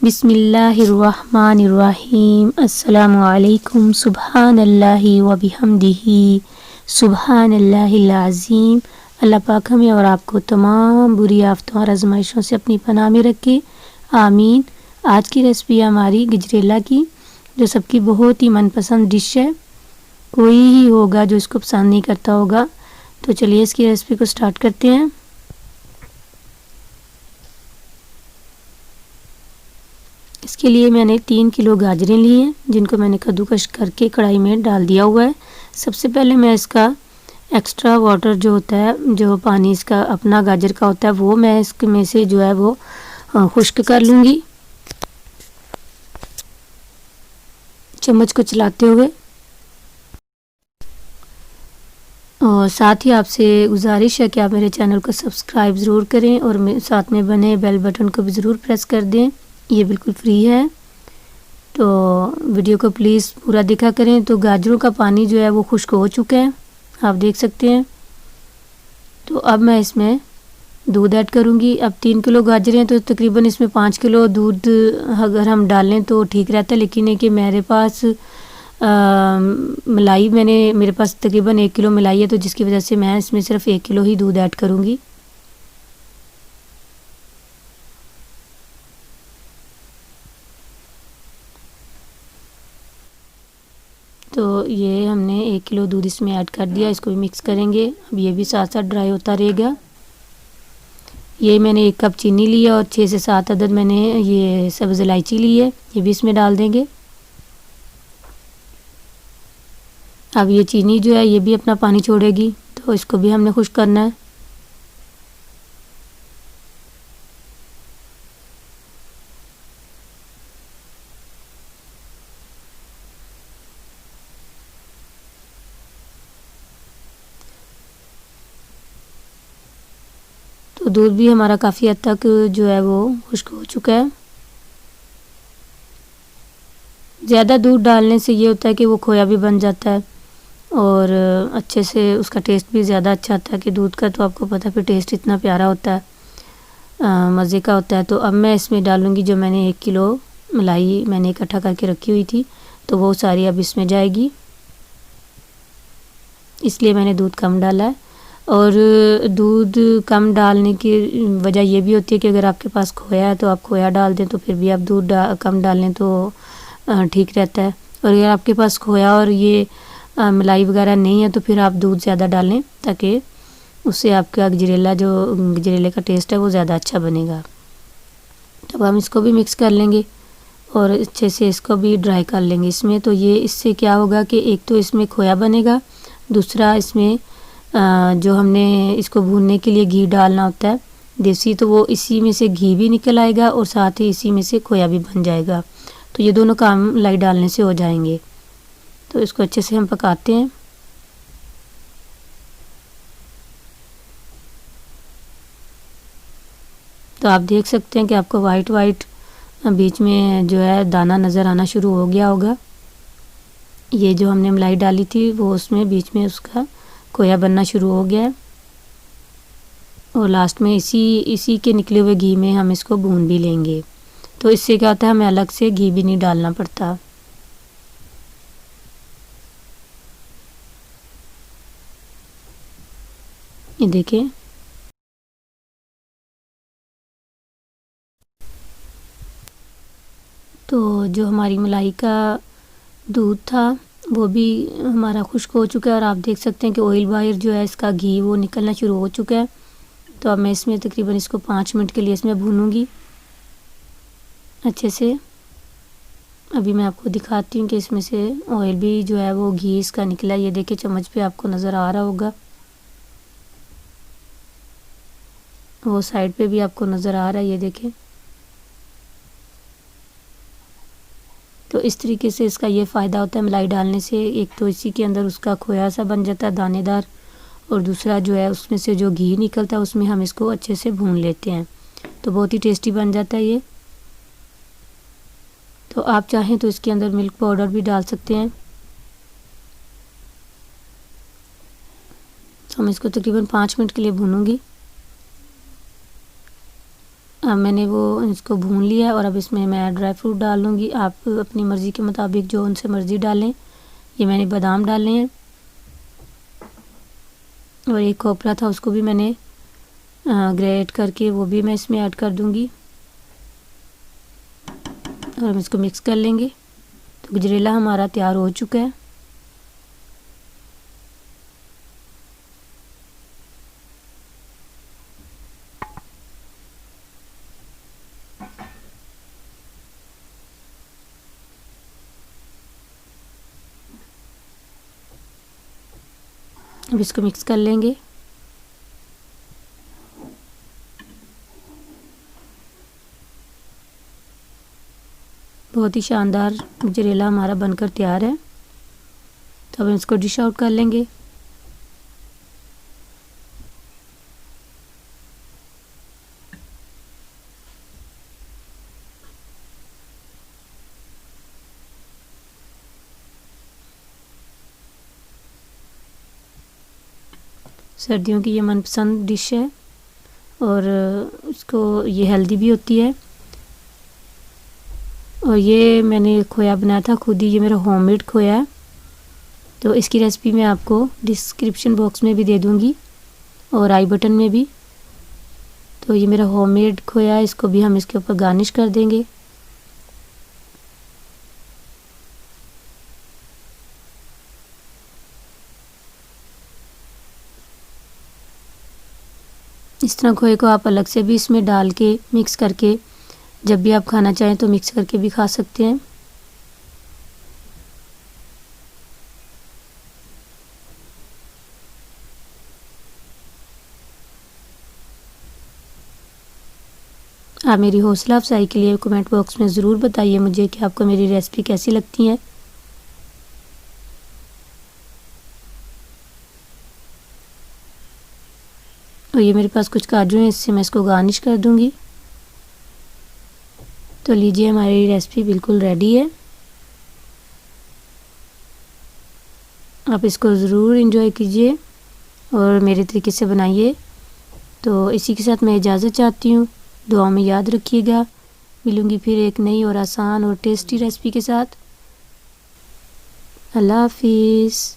बिस्मिल्लाहिर्रहमानिर्रहीम। अस्सलामु अलैकुम। सुबहानल्लाहि व बिहम्दिही सुबहानल्लाहिल अज़ीम। अल्लाह पाक हमें और आपको तमाम बुरी आफ़तों और आज़माइशों से अपनी पनाह में रखे, आमीन। आज की रेसिपी हमारी गजरेला की, जो सबकी बहुत ही मनपसंद डिश है। कोई ही होगा जो इसको पसंद नहीं करता होगा। तो चलिए इसकी रेसिपी को स्टार्ट करते हैं। इसके लिए मैंने 3 किलो गाजरें ली हैं, जिनको मैंने कद्दूकस करके कढ़ाई में डाल दिया हुआ है। सबसे पहले मैं इसका एक्स्ट्रा वाटर जो होता है, जो पानी इसका अपना गाजर का होता है, वो मैं इसमें से जो है वो खुश्क कर लूँगी चम्मच को चलाते हुए। और साथ ही आपसे गुजारिश है कि आप मेरे चैनल को सब्सक्राइब ज़रूर करें और साथ में बने बेल बटन को भी ज़रूर प्रेस कर दें। ये बिल्कुल फ्री है, तो वीडियो को प्लीज़ पूरा देखा करें। तो गाजरों का पानी जो है वो खुश्क हो चुका है, आप देख सकते हैं। तो अब मैं इसमें दूध ऐड करूँगी। अब 3 किलो गाजरें तो तकरीबन इसमें 5 किलो दूध अगर हम डालें तो ठीक रहता है, लेकिन है कि मेरे पास मलाई मेरे पास तकरीबन 1 किलो मलाई है, तो जिसकी वजह से मैं इसमें सिर्फ 1 किलो ही दूध ऐड करूँगी। तो ये हमने 1 किलो दूध इसमें ऐड कर दिया, इसको भी मिक्स करेंगे। अब ये भी साथ साथ ड्राई होता रहेगा। ये मैंने 1 कप चीनी लिया और 6 से 7 अदद मैंने ये सब्ज़ इलायची ली है, ये भी इसमें डाल देंगे। अब ये चीनी जो है ये भी अपना पानी छोड़ेगी, तो इसको भी हमने खुश्क करना है। तो दूध भी हमारा काफ़ी हद तक जो है वो खुश्क हो चुका है। ज़्यादा दूध डालने से ये होता है कि वो खोया भी बन जाता है और अच्छे से उसका टेस्ट भी ज़्यादा अच्छा आता है। कि दूध का तो आपको पता है फिर टेस्ट इतना प्यारा होता है, मज़े का होता है। तो अब मैं इसमें डालूँगी जो मैंने 1 किलो मलाई मैंने इकट्ठा करके रखी हुई थी, तो वो सारी अब इसमें जाएगी, इसलिए मैंने दूध कम डाला है। और दूध कम डालने की वजह ये भी होती है कि अगर आपके पास खोया है तो आप खोया डाल दें, तो फिर भी आप दूध कम डालें तो ठीक रहता है। और अगर आपके पास खोया और ये मलाई वगैरह नहीं है तो फिर आप दूध ज़्यादा डालें, ताकि उससे आपका गजरेले का टेस्ट है वो ज़्यादा अच्छा बनेगा। तब हम इसको भी मिक्स कर लेंगे और अच्छे से इसको भी ड्राई कर लेंगे इसमें। तो ये इससे क्या होगा कि एक तो इसमें खोया बनेगा, दूसरा इसमें जो हमने इसको भूनने के लिए घी डालना होता है देसी, तो वो इसी में से घी भी निकल आएगा और साथ ही इसी में से खोया भी बन जाएगा। तो ये दोनों काम मलाई डालने से हो जाएंगे। तो इसको अच्छे से हम पकाते हैं। तो आप देख सकते हैं कि आपको वाइट वाइट बीच में जो है दाना नज़र आना शुरू हो गया होगा। ये जो हमने मलाई डाली थी वो उसमें बीच में उसका खोया बनना शुरू हो गया है और लास्ट में इसी के निकले हुए घी में हम इसको भून भी लेंगे। तो इससे क्या होता है, हमें अलग से घी भी नहीं डालना पड़ता। ये देखिए, तो जो हमारी मलाई का दूध था वो भी हमारा खुश्क हो चुका है और आप देख सकते हैं कि ऑयल बाहर जो है इसका घी वो निकलना शुरू हो चुका है। तो अब मैं इसमें तकरीबन इसको 5 मिनट के लिए इसमें भूनूंगी अच्छे से। अभी मैं आपको दिखाती हूँ कि इसमें से ऑयल भी जो है वो घी इसका निकला है। ये देखिए चम्मच पे आपको नज़र आ रहा होगा, वो साइड पे भी आपको नज़र आ रहा है, ये देखें। तो इस तरीके से इसका ये फ़ायदा होता है मलाई डालने से, एक तो इसी के अंदर उसका खोया सा बन जाता है दानेदार, और दूसरा जो है उसमें से जो घी निकलता है उसमें हम इसको अच्छे से भून लेते हैं, तो बहुत ही टेस्टी बन जाता है ये। तो आप चाहें तो इसके अंदर मिल्क पाउडर भी डाल सकते हैं। तो मैं इसको तकरीबन 5 मिनट के लिए भूनूंगी। मैंने वो इसको भून लिया और अब इसमें मैं ड्राई फ्रूट डाल लूँगी। आप अपनी मर्ज़ी के मुताबिक जो उनसे मर्ज़ी डालें। ये मैंने बादाम डाले हैं और एक खोपरा था उसको भी मैंने ग्रेट करके वो भी मैं इसमें ऐड कर दूँगी और हम इसको मिक्स कर लेंगे। तो गजरेला हमारा तैयार हो चुका है। अब इसको मिक्स कर लेंगे। बहुत ही शानदार गजरेला हमारा बनकर तैयार है। तो अब हम इसको डिश आउट कर लेंगे। सर्दियों की ये मनपसंद डिश है और इसको ये हेल्दी भी होती है। और ये मैंने खोया बनाया था खुद ही, ये मेरा होममेड खोया है। तो इसकी रेसिपी मैं आपको डिस्क्रिप्शन बॉक्स में भी दे दूँगी और आई बटन में भी। तो ये मेरा होममेड खोया है, इसको भी हम इसके ऊपर गार्निश कर देंगे। इस तरह खोए को आप अलग से भी इसमें डाल के मिक्स करके जब भी आप खाना चाहें तो मिक्स करके भी खा सकते हैं। आप मेरी हौसला अफजाई के लिए कमेंट बॉक्स में ज़रूर बताइए मुझे कि आपको मेरी रेसिपी कैसी लगती है। और ये मेरे पास कुछ काजू हैं, इससे मैं इसको गार्निश कर दूंगी। तो लीजिए हमारी रेसिपी बिल्कुल रेडी है। आप इसको ज़रूर एंजॉय कीजिए और मेरे तरीके से बनाइए। तो इसी के साथ मैं इजाज़त चाहती हूँ। दुआ में याद रखिएगा। मिलूँगी फिर एक नई और आसान और टेस्टी रेसिपी के साथ। अल्लाह हाफिज़।